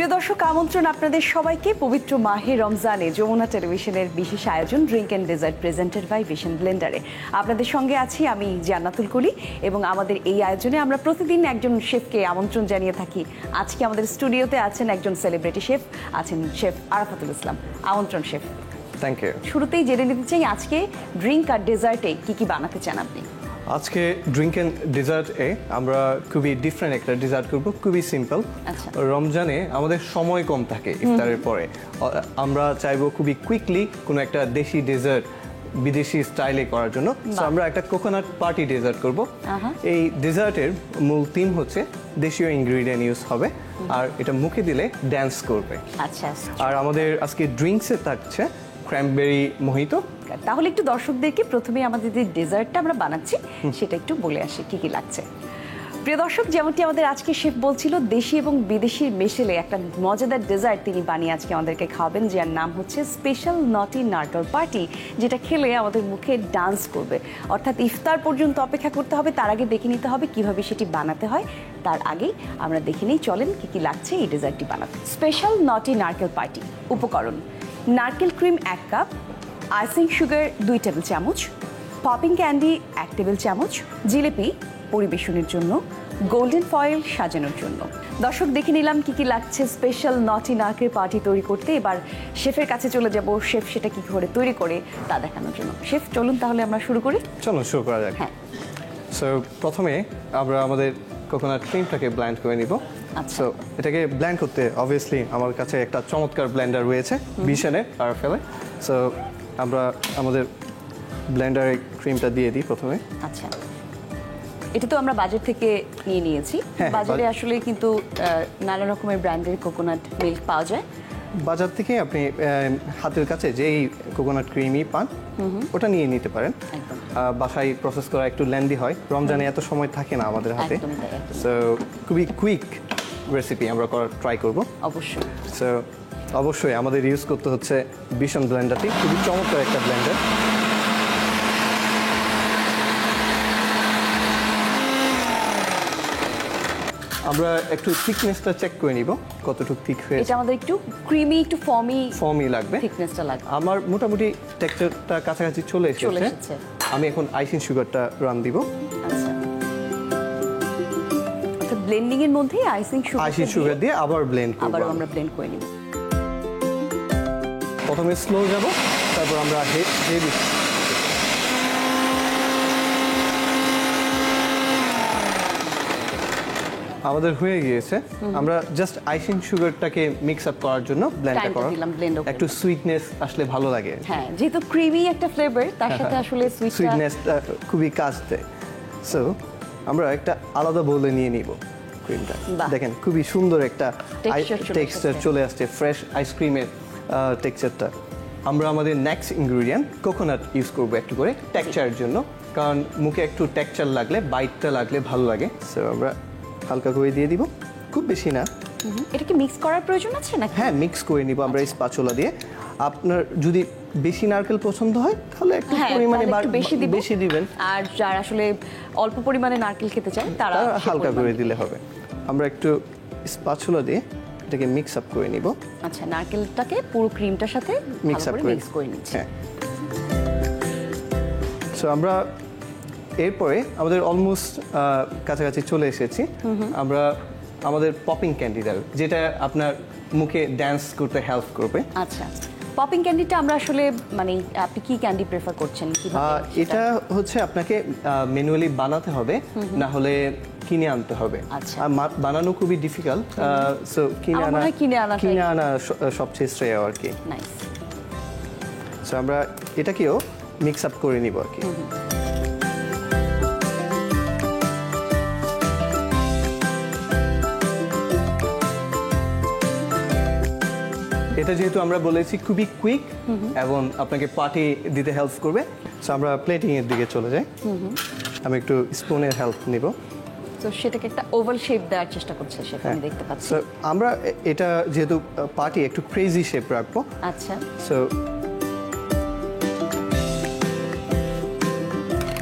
প্রিয় দর্শক, আমন্ত্রণ আপনাদের সবাইকে পবিত্র মাহে রমজানে যমুনা টেলিভিশনের বিশেষ আয়োজন drink and dessert presented by Vision ব্লেন্ডারে। আপনাদের সঙ্গে আছি আমি জান্নাতুল কলি এবং আমাদের এই আয়োজনে আমরা প্রতিদিন একজন শেফকে আমন্ত্রণ জানিয়ে থাকি। আজকে আমাদের স্টুডিওতে আছেন একজন সেলিব্রিটি শেফ, আছেন শেফ আরাফাতুল ইসলাম। আমন্ত্রণ শেফ। Thank you. শুরুতেই জেনে নিতে চাই আজকে ড্রিঙ্ক আর ডেজার্টে কি কি বানাতে চান আপনি? আজকে ড্রিঙ্ক অ্যান্ড ডেজার্টে আমরা খুবই ডিফারেন্ট একটা ডেজার্ট করব, খুবই সিম্পল। রমজানে আমাদের সময় কম থাকে ইফতারের পরে, আমরা চাইবো খুবই কুইকলি কোনো একটা দেশি ডেজার্ট বিদেশি স্টাইলে করার জন্য। তো আমরা একটা কোকোনাট পার্টি ডেজার্ট করব। এই ডেজার্টের মূল থিম হচ্ছে দেশীয় ইনগ্রিডিয়েন্ট ইউজ হবে আর এটা মুখে দিলে ড্যান্স করবে। আচ্ছা। আর আমাদের আজকে ড্রিঙ্কসে থাকছে ক্র্যানবেরি মোহিতো। তাহলে একটু দর্শকদেরকে প্রথমে আমাদের যে ডেজার্টটা আমরা বানাচ্ছি সেটা একটু বলে আসি কি কি লাগছে। প্রিয় দর্শক, যেমনটি আমাদের আজকে শেফ বলছিল, দেশি এবং বিদেশির মেশেলে একটা মজাদার ডেজার্ট তিনি বানিয়ে আজকে আমাদেরকে খাওয়াবেন, যার নাম হচ্ছে স্পেশাল নটি নারকেল পার্টি, যেটা খেলে আমাদের মুখে ডান্স করবে। অর্থাৎ ইফতার পর্যন্ত অপেক্ষা করতে হবে, তার আগে দেখে নিতে হবে কিভাবে সেটি বানাতে হয়। তার আগেই আমরা দেখে নিই, চলেন কি কি লাগছে এই ডেজার্টটি বানাতে। স্পেশাল নটি নারকেল পার্টি। উপকরণ: নারকেল cream 1 cup, icing sugar 2 table চামচ, পপিং ক্যান্ডি 1 টেবিল চামচ, জিলিপি পরিবেশনের জন্য, গোল্ডেন ফয়েল সাজানোর জন্য। দর্শক, দেখে নিলাম কি কি লাগছে স্পেশাল নটি নারকেল পার্টি তৈরি করতে। এবার শেফের কাছে চলে যাব, শেফ সেটা কি করে তৈরি করে তা দেখানোর জন্য। শেফ, চলুন তাহলে আমরা শুরু করি। চলুন শুরু করা যাক। হ্যাঁ। সো প্রথমে আমরা আমাদের কোকোনাট ক্রিমটাকে ব্লেন্ড করে নিব। সো এটাকে ব্লেন্ড করতে অবভিয়াসলি আমার কাছে একটা চমৎকার ব্লেন্ডার রয়েছে ভিশনের আরএফএল। সো আমরা আমাদের ব্লেন্ডারে ক্রিমটা দিয়ে দিই প্রথমে। আচ্ছা, এটা তো আমরা বাজার থেকে নিয়ে নিয়েছি। বাজারে আসলে কিন্তু নানা রকমের ব্র্যান্ডের কোকোনাট মিল্ক পাওয়া যায়। বাজার থেকে আপনি হাতের কাছে যেই কোকোনাট ক্রিমই পান ওটা নিয়ে নিতে পারেন। বাসায় প্রসেস করা একটু লেন্দি হয়, রমজানে এত সময় থাকে না আমাদের হাতে। সো খুবই কুইক রেসিপি আমরা করার ট্রাই করব অবশ্যই। সো অবশ্যই আমাদের ইউজ করতে হচ্ছে ভিশন ব্লেন্ডারটি, খুবই চমৎকার একটা ব্লেন্ডার। আমরা একটু থিকনেসটা চেক করে নিব কতটুকু থিক হয়েছে। এটা আমাদের একটু ক্রিমি, একটু ফর্মি লাগবে, থিকনেসটা লাগবে। আমার মোটামুটি টেক্সচারটা কাছাকাছি চলে এসেছে। আমি এখন আইসিং সুগারটা রান দিব। আচ্ছা, তো ব্লেন্ডিং এর মধ্যে আইসিং সুগার দিয়ে আবার ব্লেন্ড করব। আবার আমরা ব্লেন্ড করে নিব। প্রথমে স্লো যাব, তারপর আমরা হেভি। আমাদের হয়ে গিয়েছে। আমরা জাস্ট আইসিং সুগারটাকে মিক্স আপ করার জন্য ব্লেন্ডটা করা, একটু সুইটনেস আসলে ভালো লাগে। হ্যাঁ, যেহেতু ক্রিমি একটা ফ্লেভার, তার সাথে আসলে সুইটনেসটা খুবই কাজ দেয়। সো আমরা একটা আলাদা বোলে নিয়ে নিব ক্রিমটা। দেখেন খুবই সুন্দর একটা টেক্সচার চলে আসছে, ফ্রেশ আইসক্রিমের টেক্সচারটা। আমরা আমাদের নেক্সট ইনগ্রিডিয়েন্ট কোকোনাট ইউজ করবো একটু করে টেক্সচারের জন্য, কারণ মুখে একটু টেক্সচার লাগলে, বাইটটা লাগলে ভালো লাগে। সো আমরা হালকা করে দিয়ে দিব, খুব বেশি না। এটা কি মিক্স করার প্রয়োজন আছে নাকি? হ্যাঁ, মিক্স করে নিব আমরা এই স্প্যাচুলা দিয়ে। আপনার যদি বেশি নারকেল পছন্দ হয় তাহলে একটু পরিমাণে বেশি দিবেন, আর যারা আসলে অল্প পরিমাণে নারকেল খেতে চায় তারা হালকা করে দিলে হবে। আমরা একটু স্প্যাচুলা দিয়ে এটাকে মিক্স আপ করে নিব। আচ্ছা, নারকেলটাকে পুরো ক্রিমটার সাথে মিক্স করে নিচ্ছি। হ্যাঁ। সো আমরা এরপরে আমাদের অলমোস্ট কাছাকাছি চলে এসেছি। আমরা আমাদের পপিং ক্যান্ডি দেব, যেটা আপনার মুখে ড্যান্স করতে হেল্প করবে। আচ্ছা, পপিং ক্যান্ডিটা আমরা আসলে মানে আপনি কি ক্যান্ডি প্রেফার করছেন? এটা হচ্ছে আপনাকে ম্যানুয়ালি বানাতে হবে, না হলে কিনে আনতে হবে। আর বানানো খুবই ডিফিকাল্ট। সো কিনে আনা সবচেয়ে শ্রেয় আর কি। সো আমরা এটাকেও মিক্স আপ করে নিব আর কি। এটা যেহেতু আমরা বলেছি খুবই কুইক এবং আপনাকে পার্টি দিতে হেল্প করবে, সো আমরা প্লেটিং এর দিকে চলে যাই। আমি একটু স্পুনের হেল্প নিব। তো সেটাকে একটা ওভাল শেপ দেওয়ার চেষ্টা করছে শেফ, আমি দেখতে পাচ্ছি। আমরা এটা যেহেতু পার্টি একটু ক্রেজি শেপ রাখবো। আচ্ছা, সো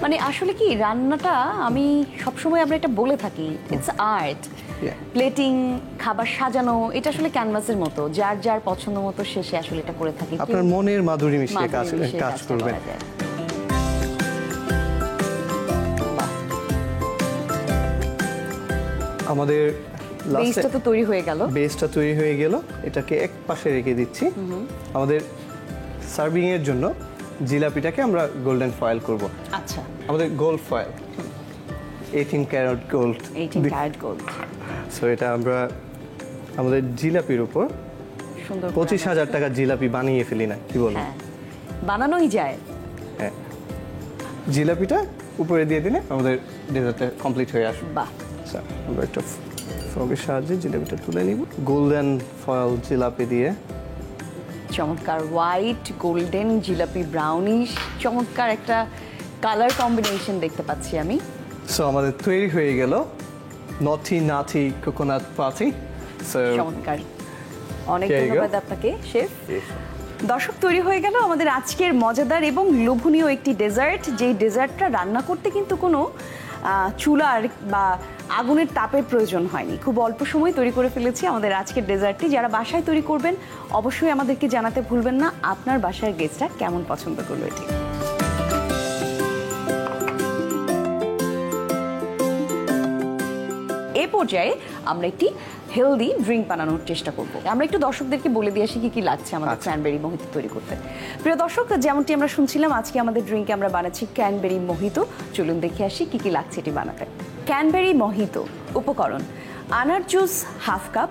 মানে আসলে কি রান্নাটা আমি সবসময় আমরা এটা বলে থাকি ইটস আর্ট। Yeah. প্লেটিং, খাবার সাজানো, এটা আসলে ক্যানভাসের মতো, যার যার পছন্দ মতো শেষে আসলে এটা করে থাকি। আপনার মনের মাধুরী মিশিয়ে কাজ মাধুরী মিশিয়ে কাজ কাজটা করবেন। করা যায়। আমাদের বেসটা তো তৈরি হয়ে গেল। বেসটা তৈরি হয়ে গেল, এটাকে এক পাশে রেখে দিচ্ছি। আমাদের সার্ভিং এর জন্য জিলাপিটাকে আমরা গোল্ডেন ফয়েল করব। আচ্ছা, আমাদের gold foil 18 carat gold. 18 carat gold. So এটা আমরা আমাদের জিলাপির উপর সুন্দর করে 25,000 টাকা জিলাপি বানিয়ে ফেলি না, কি বলেন? হ্যাঁ, বানানোই যায়। হ্যাঁ, জিলাপিটা উপরে দিয়ে দিলে আমাদের ডেজার্টটা কমপ্লিট হয়ে আসবে। বাহ, আচ্ছা, আমরা একটা ফ্রগের সাহায্যে জিলাপিটা তুলে নিব গোল্ডেন ফয়েল জিলাপি দিয়ে। চমৎকার হোয়াইট গোল্ডেন জিলাপি ব্রাউনিশ, চমৎকার একটা কালার কম্বিনেশন দেখতে পাচ্ছি আমি। সো আমাদের তৈরি হয়ে গেল নথি নাথি কোকোনাট পাতি। সো চমৎকার, অনেক There you go. ধন্যবাদ আপনাকে শেফ। দর্শক, তৈরি হয়ে গেল আমাদের আজকের মজাদার এবং লোভনীয় একটি ডেজার্ট। যেই ডেজার্টটা রান্না করতে কিন্তু কোনো চুলার বা আগুনের তাপের প্রয়োজন হয়নি, খুব অল্প সময় তৈরি করে ফেলেছি আমাদের আজকের ডেজার্টটি। যারা বাসায় তৈরি করবেন অবশ্যই আমাদেরকে জানাতে ভুলবেন না আপনার বাসার গেস্টরা কেমন পছন্দ করলো এটি। এই পর্যায়ে আমরা একটি হেলদি ড্রিঙ্ক বানানোর চেষ্টা করব। আমরা একটু দর্শকদেরকে বলে দিয়ে আসি কি কি লাগছে আমাদের ক্র্যানবেরি মোহিতো তৈরি করতে। প্রিয় দর্শক, যেমনটি আমরা শুনছিলাম, আজকে আমাদের ড্রিঙ্কে আমরা বানাচ্ছি ক্র্যানবেরি মোহিতো। চলুন দেখে আসি কি কি লাগছে এটি বানাতে। ক্র্যানবেরি মোহিতো উপকরণ: আনার জুস হাফ কাপ,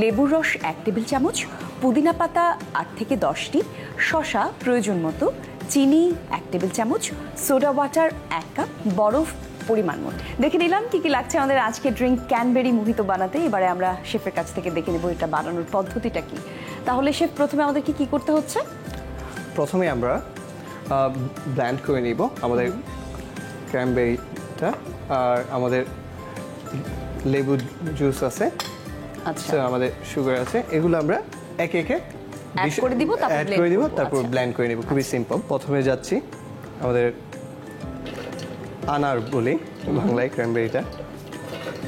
লেবুর রস 1 টেবিল চামচ, পুদিনা পাতা 8 থেকে 10টি, শসা প্রয়োজন মতো, চিনি 1 টেবিল চামচ, সোডা ওয়াটার 1 কাপ, বরফ পরিমাণ মতো। দেখে নিলাম কি কি লাগছে আমাদের আজকে ড্রিঙ্ক ক্যানবেরি মোহিতো বানাতে। এবারে আমরা শেফের কাছ থেকে দেখে নেব এটা বানানোর পদ্ধতিটা কি। তাহলে শেফ, প্রথমে আমাদেরকে কি করতে হচ্ছে? প্রথমে আমরা ব্লেন্ড করে নিব আমাদের ক্র্যানবেরিটা, আর আমাদের লেবু জুস আছে, আচ্ছা, so আমাদের সুগার আছে, এগুলো আমরা একে একে অ্যাড করে দিব, তারপর অ্যাড blend করে দিব, করব। তারপর আচ্ছা। ব্লেন্ড করে নিব। খুবই সিম্পল। প্রথমে যাচ্ছি আমাদের আনার বলি বাংলায় ক্র্যানবেরিটা।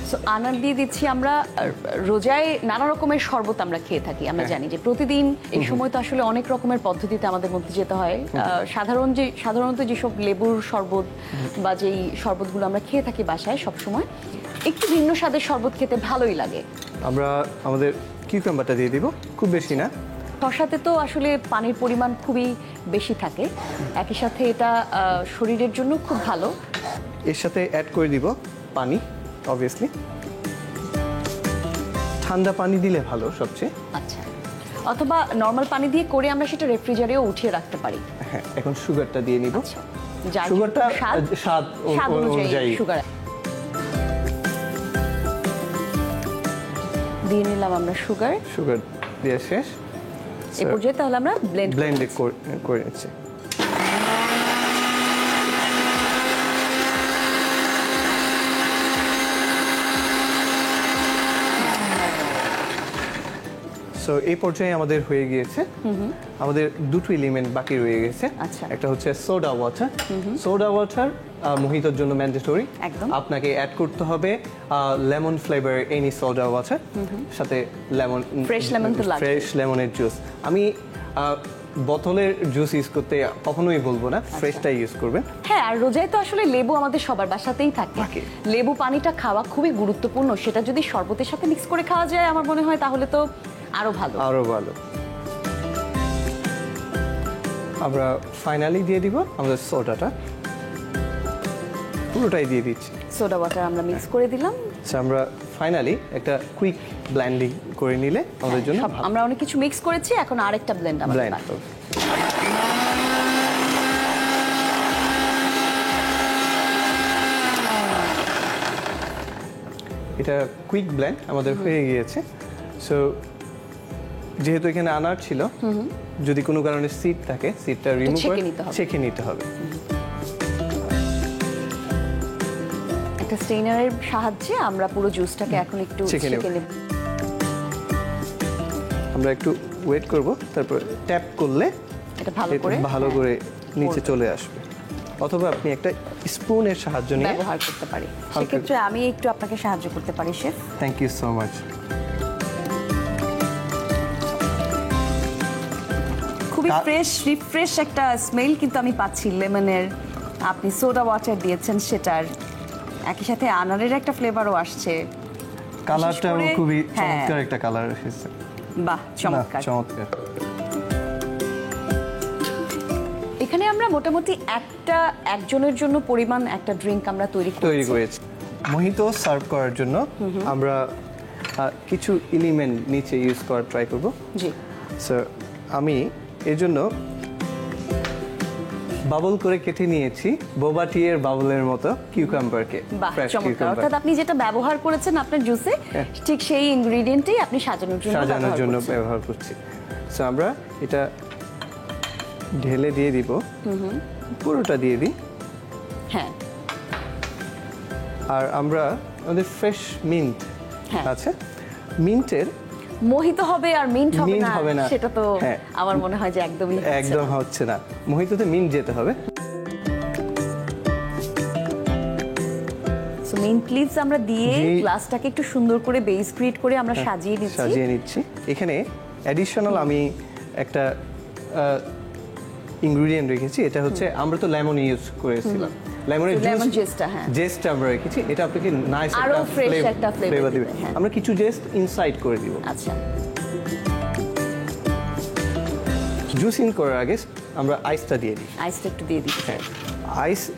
সো আনার দিয়ে দিচ্ছি আমরা। রোজায় নানা রকমের শরবত আমরা খেয়ে থাকি, আমরা জানি যে প্রতিদিন এই সময় তো আসলে অনেক রকমের পদ্ধতিতে আমাদের মধ্যে যেতে হয়। সাধারণত যেসব লেবুর শরবত বা যেই শরবতগুলো আমরা খেয়ে থাকি বাসায় সব সময়, একটু ভিন্ন স্বাদের শরবত খেতে ভালোই লাগে। আমরা আমাদের কিউকাম্বারটা দিয়ে দিব, খুব বেশি না। শসাতে তো আসলে পানির পরিমাণ খুবই বেশি থাকে, একই সাথে এটা শরীরের জন্য খুব ভালো। এর সাথে অ্যাড করে দিব পানি, অবভিয়াসলি ঠান্ডা পানি দিলে ভালো সবচেয়ে। আচ্ছা, অথবা নর্মাল পানি দিয়ে করে আমরা সেটা রেফ্রিজারেও উঠিয়ে রাখতে পারি। হ্যাঁ, এখন সুগারটা দিয়ে নিব। আচ্ছা, যার সুগারটা স্বাদ অনুযায়ী সুগার দিয়ে নিলাম আমরা। সুগার দিয়ে শেষ। এই পর্যায়ে তাহলে আমরা ব্লেন্ড করে নিচ্ছি। সো এই পর্যায়ে আমাদের হয়ে গিয়েছে। আমাদের দুটো এলিমেন্ট বাকি রয়ে গেছে। আচ্ছা। একটা হচ্ছে সোডা ওয়াটার। সোডা ওয়াটার মোহিতোর জন্য ম্যান্ডেটরি। একদম। আপনাকে অ্যাড করতে হবে lemon flavour any soda water, সাথে লেমন, ফ্রেশ লেমন তো লাগবে। ফ্রেশ লেমনের জুস। আমি বোতলের জুস ইউজ করতে কখনোই বলবো না, ফ্রেশটাই ইউজ করবেন। হ্যাঁ, আর রোজায় তো আসলে লেবু আমাদের সবার বাসাতেই থাকে। লেবু পানিটা খাওয়া খুবই গুরুত্বপূর্ণ, সেটা যদি শরবতের সাথে মিক্স করে খাওয়া যায় আমার মনে হয় তাহলে তো আরো ভালো। আমরা ফাইনালি দিয়ে দিব আমাদের সোডাটা, পুরোটাই দিয়ে দিচ্ছি। সোডা ওয়াটার আমরা মিক্স করে দিলাম। আমরা ফাইনালি একটা কুইক ব্লেন্ডিং করে নিলে আমাদের জন্য ভালো। আমরা অনেক কিছু মিক্স করেছি, এখন আরেকটা ব্লেন্ড আমাদের বাকি। এটা কুইক ব্লেন্ড আমাদের হয়ে গিয়েছে। সো যেহেতু এখানে আনার ছিল, যদি কোনো কারণে সিড থাকে সিডটা রিমুভ করে ছেঁকে নিতে হবে। একটা স্টেইনারের সাহায্যে আমরা পুরো জুসটাকে এখন একটু ছেঁকে নেব। আমরা একটু ওয়েট করব, তারপর ট্যাপ করলে এটা ভালো করে নিচে চলে আসবে। অথবা আপনি একটা স্পুনের সাহায্য নিয়ে ব্যবহার করতে পারি। হালকা- সেক্ষেত্রে আমি একটু আপনাকে সাহায্য করতে পারি chef. Thank you so much. খুবই ফ্রেশ রিফ্রেশ একটা স্মেল কিন্তু আমি পাচ্ছি লেমনের। আপনি সোডা ওয়াটার দিয়েছেন সেটার, একই সাথে আনারের একটা ফ্লেভারও আসছে। কালারটাও করে- খুবই হ্যাঁ। চমৎকার একটা কালার এসেছে। বাহ, চমৎকার। না, চমৎকার। এখানে আমরা মোটামুটি একজনের জন্য পরিমাণ একটা ড্রিঙ্ক আমরা তৈরি করেছি। মোহিতো সার্ভ করার জন্য আমরা কিছু এলিমেন্ট নিচে ইউজ করার ট্রাই করব। জি, সো আমি এর জন্য বাবল করে কেটে নিয়েছি বোবা টি এর বাবলের মতো কিউকাম্বারকে। বাহ, ফ্রেশ চমৎকার। কিউকাম্বার অর্থাৎ আপনি যেটা ব্যবহার করেছেন আপনার জুসে ঠিক সেই ইনগ্রেডিয়েন্টই আপনি সাজানোর জন্য ব্যবহার করছি। সো আমরা এটা ঢেলে দিয়ে দিব, পুরোটা দিয়ে দিই। হ্যাঁ, আর আমরা আমাদের ফ্রেশ মিন্ট হ্যাঁ। আছে, মিন্টের মোহিত হবে আর মিন্ট Mint হবে না। সেটা তো হ্যাঁ। আমার মনে হয় যে একদমই হচ্ছে একদম না। হচ্ছে না, মোহিতোতে মিন্ট যেতে হবে। সো মিন্ট লিভস আমরা দিয়ে দিয়ে- গ্লাসটাকে একটু সুন্দর করে বেস ক্রিয়েট করে আমরা সাজিয়ে নিচ্ছি। সাজিয়ে নিচ্ছি। এখানে অ্যাডিশনাল আমি একটা ইনগ্রেডিয়েন্ট রেখেছি, এটা হচ্ছে আমরা তো লেমন ইউজ করেছিলাম, লেমনের So, lemon zest-টা, হ্যাঁ। জেস্ট আমরা রেখেছি, এটা আপনাকে নাইস আরো একটা fresh একটা flavor ফ্লেভার দিবে। দিবে, হ্যাঁ। আমরা কিছু জেস্ট ইনসাইড করে দিব। আচ্ছা, জুস ইন করার আগে আমরা আইসটা দিয়ে দিই। আইসটা একটু দিয়ে দিচ্ছি। হ্যাঁ, আইস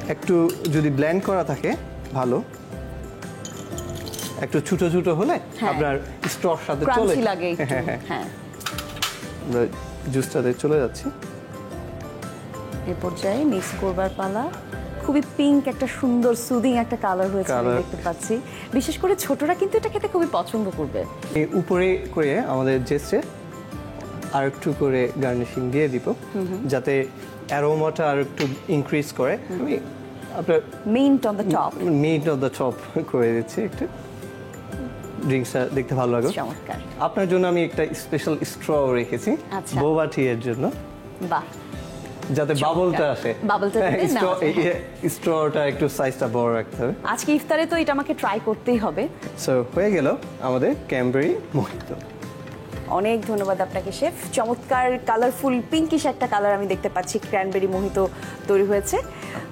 একটু যদি ব্লেন্ড করা থাকে ভালো, একটু ছোট ছোট হলে হ্যাঁ। আপনার স্ট্রর সাথে চলে ক্রাঞ্চি লাগে একটু। হ্যাঁ, হ্যাঁ। হ্যাঁ, আমরা জুসটাতে চলে যাচ্ছি। এই পর্যায়ে মিক্স করবার পালা। খুবই পিঙ্ক একটা সুন্দর সুদিং একটা কালার হয়েছে আমি Colour। দেখতে পাচ্ছি। বিশেষ করে ছোটরা কিন্তু এটা খেতে খুবই পছন্দ করবে। এই উপরে করে আমাদের জেস্টে আর একটু করে গার্নিশিং দিয়ে দিব, যাতে অ্যারোমাটা আর একটু ইনক্রিজ করে। আমি আপনার mint on the top. Mint of the top করে দিচ্ছি একটু, ড্রিঙ্কসটা দেখতে ভালো লাগে। চমৎকার। আপনার জন্য আমি একটা স্পেশাল স্ট্র রেখেছি আচ্ছা। বোবা টি এর জন্য, বাহ, যাতে বাবলটা আসে। বাবলটা দিতে না আসে, স্ট্রটা একটু সাইজটা বড় রাখতে হবে। আজকে ইফতারে তো এটা আমাকে ট্রাই করতেই হবে। সো হয়ে গেল আমাদের ক্যানবেরি মোহিতো। অনেক ধন্যবাদ আপনাকে শেফ। চমৎকার কালারফুল পিঙ্কিশ একটা কালার আমি দেখতে পাচ্ছি, ক্র্যানবেরি মোহিতো তৈরি হয়েছে।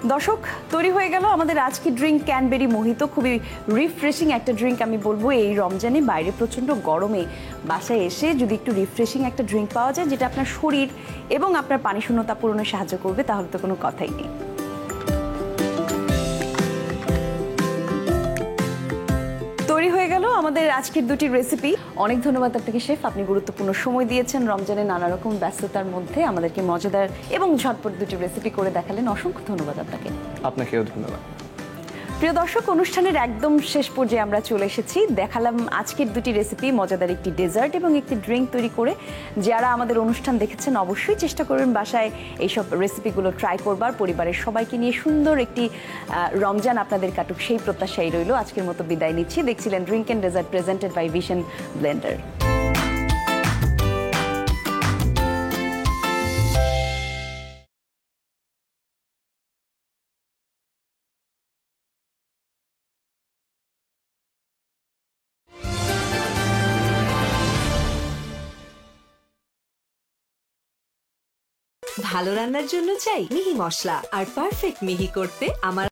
দর্শক, তৈরি হয়ে গেল আমাদের আজকে ড্রিঙ্ক ক্যানবেরি মোহিতো। খুবই রিফ্রেশিং একটা ড্রিঙ্ক আমি বলবো। এই রমজানে বাইরে প্রচণ্ড গরমে বাসায় এসে যদি একটু রিফ্রেশিং একটা ড্রিঙ্ক পাওয়া যায় যেটা আপনার শরীর এবং আপনার পানি শূন্যতা পূরণে সাহায্য করবে, তাহলে তো কোনো কথাই নেই। তৈরি হয়ে গেল আমাদের আজকের দুটি রেসিপি। অনেক ধন্যবাদ আপনাকে শেফ, আপনি গুরুত্বপূর্ণ সময় দিয়েছেন রমজানের নানা রকম ব্যস্ততার মধ্যে আমাদেরকে মজাদার এবং ঝটপট দুটি রেসিপি করে দেখালেন। অসংখ্য ধন্যবাদ আপনাকে। আপনাকেও ধন্যবাদ। প্রিয় দর্শক, অনুষ্ঠানের একদম শেষ পর্যায়ে আমরা চলে এসেছি। দেখালাম আজকের দুটি রেসিপি, মজাদার একটি ডেজার্ট এবং একটি ড্রিঙ্ক তৈরি করে। যারা আমাদের অনুষ্ঠান দেখেছেন অবশ্যই চেষ্টা করবেন বাসায় এইসব রেসিপিগুলো ট্রাই করবার, পরিবারের সবাইকে নিয়ে সুন্দর একটি রমজান আপনাদের কাটুক সেই প্রত্যাশাই রইল। আজকের মতো বিদায় নিচ্ছি। দেখছিলেন drink and dessert presented by Vision blender. ভালো রান্নার জন্য চাই মিহি মশলা, আর পারফেক্ট মিহি করতে আমার